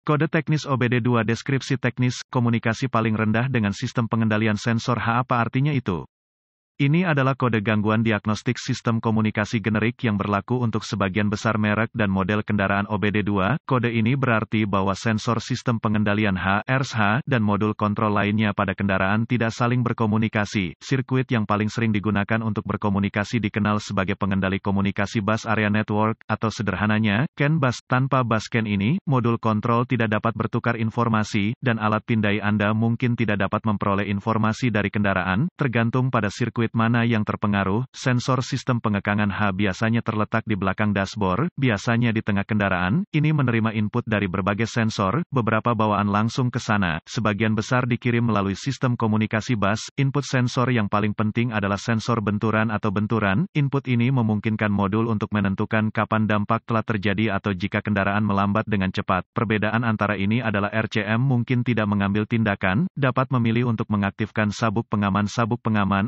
Kode teknis OBD2 deskripsi teknis, komunikasi paling rendah dengan sistem pengendalian sensor H. Apa artinya itu? Ini adalah kode gangguan diagnostik sistem komunikasi generik yang berlaku untuk sebagian besar merek dan model kendaraan OBD2. Kode ini berarti bahwa sensor sistem pengendalian RSH dan modul kontrol lainnya pada kendaraan tidak saling berkomunikasi. Sirkuit yang paling sering digunakan untuk berkomunikasi dikenal sebagai pengendali komunikasi bus area network, atau sederhananya, CAN bus. Tanpa bus CAN ini, modul kontrol tidak dapat bertukar informasi, dan alat pindai Anda mungkin tidak dapat memperoleh informasi dari kendaraan, tergantung pada sirkuit mana yang terpengaruh. Sensor sistem pengekangan H biasanya terletak di belakang dashboard, biasanya di tengah kendaraan. Ini menerima input dari berbagai sensor, beberapa bawaan langsung ke sana, sebagian besar dikirim melalui sistem komunikasi bus. Input sensor yang paling penting adalah sensor benturan atau benturan. Input ini memungkinkan modul untuk menentukan kapan dampak telah terjadi atau jika kendaraan melambat dengan cepat. Perbedaan antara ini adalah RCM mungkin tidak mengambil tindakan, dapat memilih untuk mengaktifkan sabuk pengaman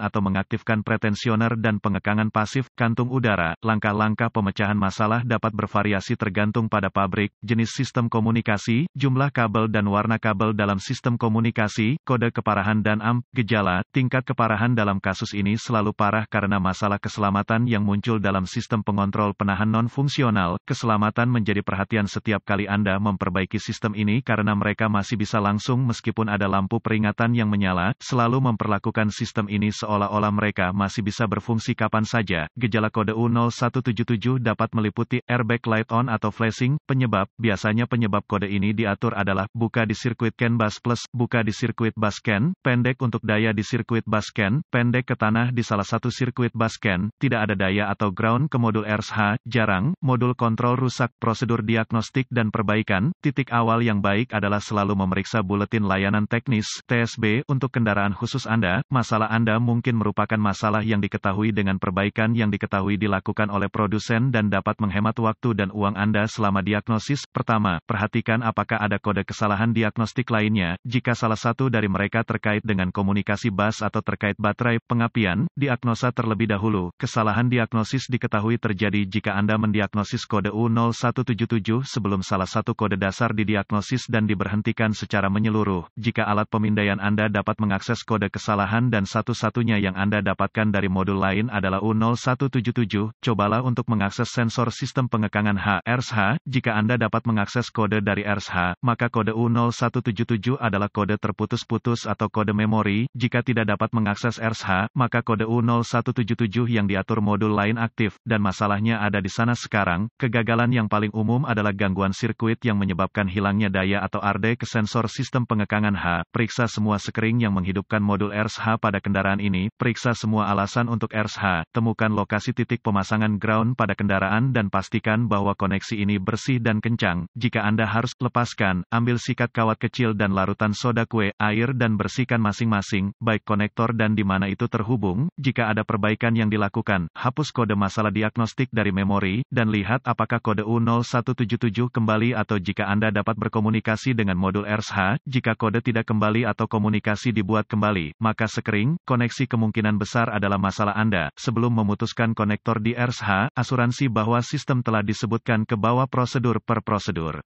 atau mengaktifkan pretensioner dan pengekangan pasif. Kantung udara. Langkah-langkah pemecahan masalah dapat bervariasi tergantung pada pabrik, jenis sistem komunikasi, jumlah kabel dan warna kabel dalam sistem komunikasi, kode keparahan dan gejala. Tingkat keparahan dalam kasus ini selalu parah karena masalah keselamatan yang muncul dalam sistem pengontrol penahan non-fungsional. Keselamatan menjadi perhatian setiap kali Anda memperbaiki sistem ini karena mereka masih bisa langsung meskipun ada lampu peringatan yang menyala. Selalu memperlakukan sistem ini seolah-olah mereka masih bisa berfungsi kapan saja. Gejala kode U0177 dapat meliputi airbag light on atau flashing. Penyebab, biasanya penyebab kode ini diatur adalah buka di sirkuit CAN bus plus, buka di sirkuit bus CAN, pendek untuk daya di sirkuit bus CAN, pendek ke tanah di salah satu sirkuit bus CAN, tidak ada daya atau ground ke modul RSH, jarang, modul kontrol rusak. Prosedur diagnostik dan perbaikan. Titik awal yang baik adalah selalu memeriksa buletin layanan teknis (TSB) untuk kendaraan khusus Anda. Masalah Anda mungkin merupakan masalah yang diketahui dengan perbaikan yang diketahui dilakukan oleh produsen dan dapat menghemat waktu dan uang Anda selama diagnosis. Pertama, perhatikan apakah ada kode kesalahan diagnostik lainnya. Jika salah satu dari mereka terkait dengan komunikasi bus atau terkait baterai, pengapian, diagnosa terlebih dahulu. Kesalahan diagnosis diketahui terjadi jika Anda mendiagnosis kode U0177 sebelum salah satu kode dasar didiagnosis dan diberhentikan secara menyeluruh. Jika alat pemindaian Anda dapat mengakses kode kesalahan dan satu-satunya yang Anda dapatkan dari modul lain adalah U0177, cobalah untuk mengakses sensor sistem pengekangan RSH. Jika Anda dapat mengakses kode dari RSH, maka kode U0177 adalah kode terputus-putus atau kode memori. Jika tidak dapat mengakses RSH, maka kode U0177 yang diatur modul lain aktif, dan masalahnya ada di sana sekarang. Kegagalan yang paling umum adalah gangguan sirkuit yang menyebabkan hilangnya daya atau arde ke sensor sistem pengekangan H. Periksa semua sekring yang menghidupkan modul RSH pada kendaraan ini. Periksa semua alasan untuk RSH. Temukan lokasi titik pemasangan ground pada kendaraan dan pastikan bahwa koneksi ini bersih dan kencang. Jika Anda harus lepaskan, ambil sikat kawat kecil dan larutan soda kue, air dan bersihkan masing-masing, baik konektor dan di mana itu terhubung. Jika ada perbaikan yang dilakukan, hapus kode masalah diagnostik dari memori, dan lihat apakah kode U0177 kembali atau jika Anda dapat berkomunikasi dengan modul RSH. Jika kode tidak kembali atau komunikasi dibuat kembali, maka sekring, koneksi kemungkinan besar adalah masalah Anda. Sebelum memutuskan konektor di RSH, asuransi bahwa sistem telah disebutkan ke bawah prosedur per prosedur.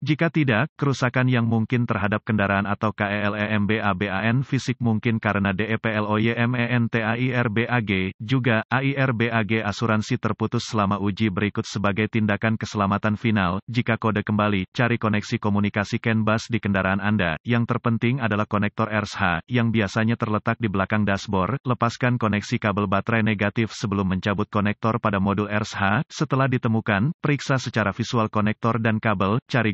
Jika tidak, kerusakan yang mungkin terhadap kendaraan atau KELEMBABAN fisik mungkin karena DEPLOYMENTAIRBAG, juga AIRBAG asuransi terputus selama uji berikut sebagai tindakan keselamatan final. Jika kode kembali, cari koneksi komunikasi CAN bus di kendaraan Anda. Yang terpenting adalah konektor RSH, yang biasanya terletak di belakang dashboard. Lepaskan koneksi kabel baterai negatif sebelum mencabut konektor pada modul RSH. Setelah ditemukan, periksa secara visual konektor dan kabel, cari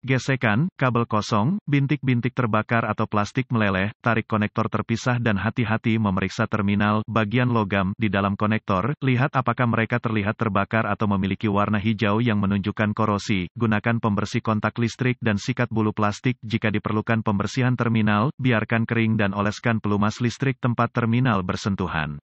gesekan, kabel kosong, bintik-bintik terbakar atau plastik meleleh, tarik konektor terpisah dan hati-hati memeriksa terminal, bagian logam, di dalam konektor, lihat apakah mereka terlihat terbakar atau memiliki warna hijau yang menunjukkan korosi. Gunakan pembersih kontak listrik dan sikat bulu plastik jika diperlukan pembersihan terminal, biarkan kering dan oleskan pelumas listrik tempat terminal bersentuhan.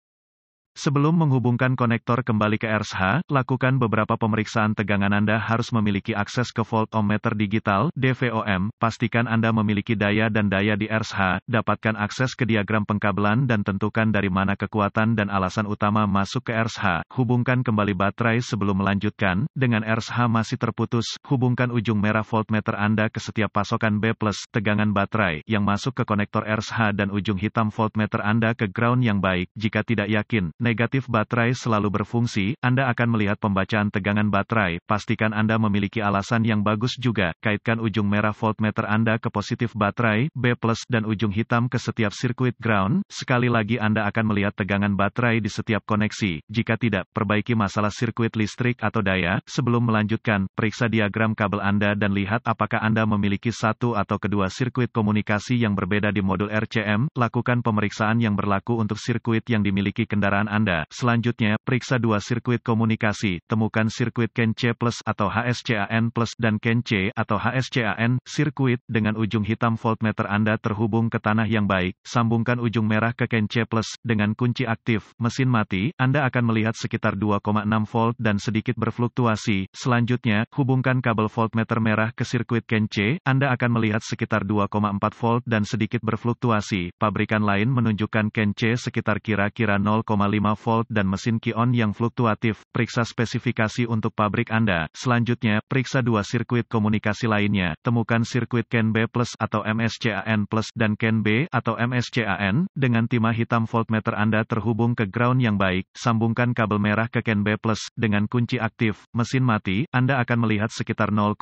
Sebelum menghubungkan konektor kembali ke RSH, lakukan beberapa pemeriksaan tegangan. Anda harus memiliki akses ke voltmeter digital (DVOM). Pastikan Anda memiliki daya dan daya di RSH. Dapatkan akses ke diagram pengkabelan dan tentukan dari mana kekuatan dan alasan utama masuk ke RSH. Hubungkan kembali baterai sebelum melanjutkan. Dengan RSH masih terputus, hubungkan ujung merah voltmeter Anda ke setiap pasokan B+ tegangan baterai yang masuk ke konektor RSH dan ujung hitam voltmeter Anda ke ground yang baik. Jika tidak yakin negatif baterai selalu berfungsi, Anda akan melihat pembacaan tegangan baterai. Pastikan Anda memiliki alasan yang bagus juga. Kaitkan ujung merah voltmeter Anda ke positif baterai, B+, dan ujung hitam ke setiap sirkuit ground. Sekali lagi Anda akan melihat tegangan baterai di setiap koneksi. Jika tidak, perbaiki masalah sirkuit listrik atau daya. Sebelum melanjutkan, periksa diagram kabel Anda dan lihat apakah Anda memiliki satu atau kedua sirkuit komunikasi yang berbeda di modul RCM. Lakukan pemeriksaan yang berlaku untuk sirkuit yang dimiliki kendaraan Anda. Selanjutnya, periksa dua sirkuit komunikasi. Temukan sirkuit CAN C+ atau HSCAN+ dan CAN C atau HSCAN. Sirkuit dengan ujung hitam voltmeter Anda terhubung ke tanah yang baik. Sambungkan ujung merah ke CAN C+ dengan kunci aktif. Mesin mati, Anda akan melihat sekitar 2,6 volt dan sedikit berfluktuasi. Selanjutnya, hubungkan kabel voltmeter merah ke sirkuit CAN C. Anda akan melihat sekitar 2,4 volt dan sedikit berfluktuasi. Pabrikan lain menunjukkan CAN C sekitar kira-kira 0,5 volt dan mesin Ki-on yang fluktuatif. Periksa spesifikasi untuk pabrik Anda. Selanjutnya, periksa dua sirkuit komunikasi lainnya. Temukan sirkuit CAN B+ atau MSCAN+ dan CAN B atau MSCAN. Dengan timah hitam voltmeter Anda terhubung ke ground yang baik. Sambungkan kabel merah ke CAN B+ dengan kunci aktif. Mesin mati, Anda akan melihat sekitar 0,5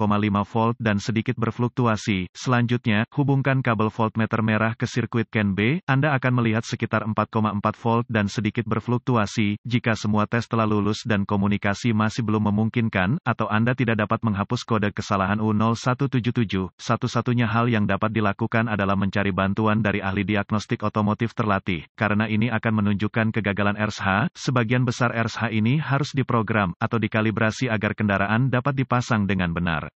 volt dan sedikit berfluktuasi. Selanjutnya, hubungkan kabel voltmeter merah ke sirkuit CAN B. Anda akan melihat sekitar 4,4 volt dan sedikit berfluktuasi. Jika semua tes telah lulus dan komunikasi masih belum memungkinkan, atau Anda tidak dapat menghapus kode kesalahan U0177, satu-satunya hal yang dapat dilakukan adalah mencari bantuan dari ahli diagnostik otomotif terlatih. Karena ini akan menunjukkan kegagalan RSH, sebagian besar RSH ini harus diprogram atau dikalibrasi agar kendaraan dapat dipasang dengan benar.